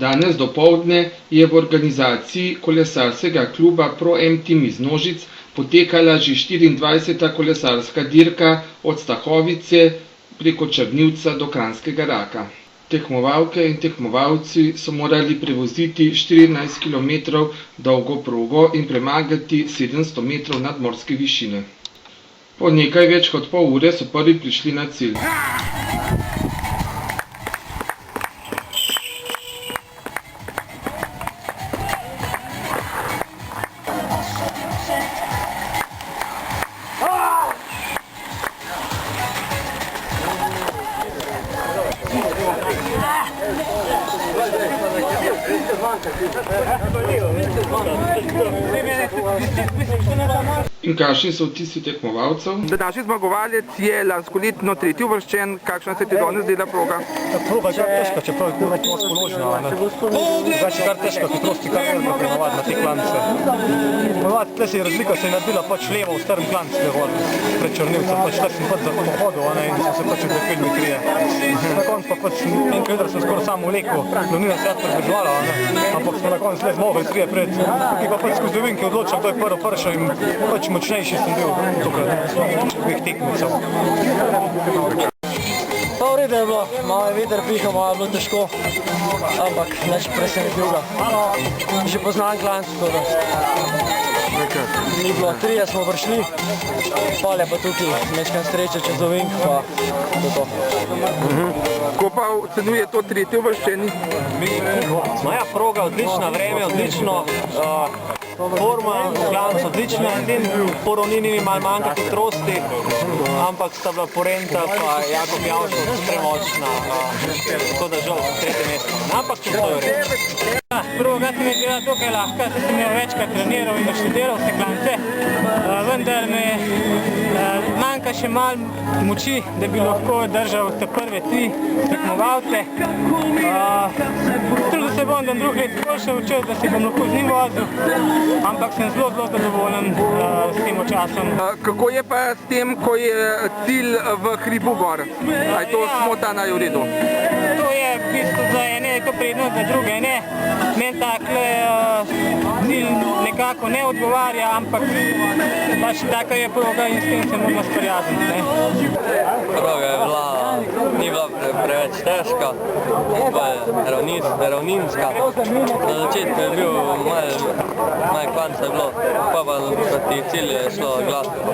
Danes dopoldne je v organizaciji kolesarskega kluba Pro M Team iz Nožic potekala že 24. kolesarska dirka od Stahovice preko Črnivca do Kranjskega Raka. Tekmovalke in tekmovalci so morali prevoziti 14 km dolgo progo in premagati 700 metrov nadmorske višine. Po nekaj več kot pol ure so prvi prišli na cilj. In kakšni so vtisi tekmovalcev? Današnji zmagovalec je lanskoletno tretji uvrščen. Kakšna se ti danes zdela proga? Proga je kar težka, čeprav je kar dosti položena. Zdaj je kar težka, hitrosti kar veliko prenovati na te klance. Tle se je razlika, se je naredila pač levo v strm klanc pred Črnivcem, pač tle sem pač za pohodu in so se pač odlepili krije. Na konc pa pač nekaj vedel sem skoraj samo vlekel, Lonina se je pridržvala, ampak smo na konc le zmogli krije pred, ki pa pač skozi ovinke odločil, kdo je prvo pršel in pač močnejši sem bil tukaj dveh tekmecev. Pa v redu je bilo, malo je veter pihal, malo je bilo težko, ampak neč presenetil ga. Že poznam klanc, tako da ni bilo, 3 smo prišli, pol je pa tukaj nečkaj sreče čez ovink, pa to. Ko pa ocenjuje to tretji uvrščeni? Moja proga odlična, vreme odlično, forma, klanc odlična, po ravnini mi malo manjka hitrosti, ampak sta bila Porenta pa Jakob Javšov premočna, tako da žal tretje mesto. Ampak to je v redu. Proga se mi je bila dokaj lahka, saj sem jo večkrat treniral in naštudiral vse klance, vendar me manjka še malo moči, da bi lahko držal te prve 3 tekmovalce. Trudil se bom, da drug let boljše učil, da se bom lahko z njim vozil, ampak sem zelo zadovoljen s tem časom. Kako je pa s tem, ko je cilj v hribu gor? A je to smotana v redu? To je v bistvu za ene to prednost, za druge ne. Meni takle cilj nekako ne odgovarja, ampak pač taka je proga in s tem se moramo sprijazniti. Proga je bila, ni bila preveč težka, ravninska. Na začetku je bil malo klanca bilo, pa proti cilju je šlo gladko.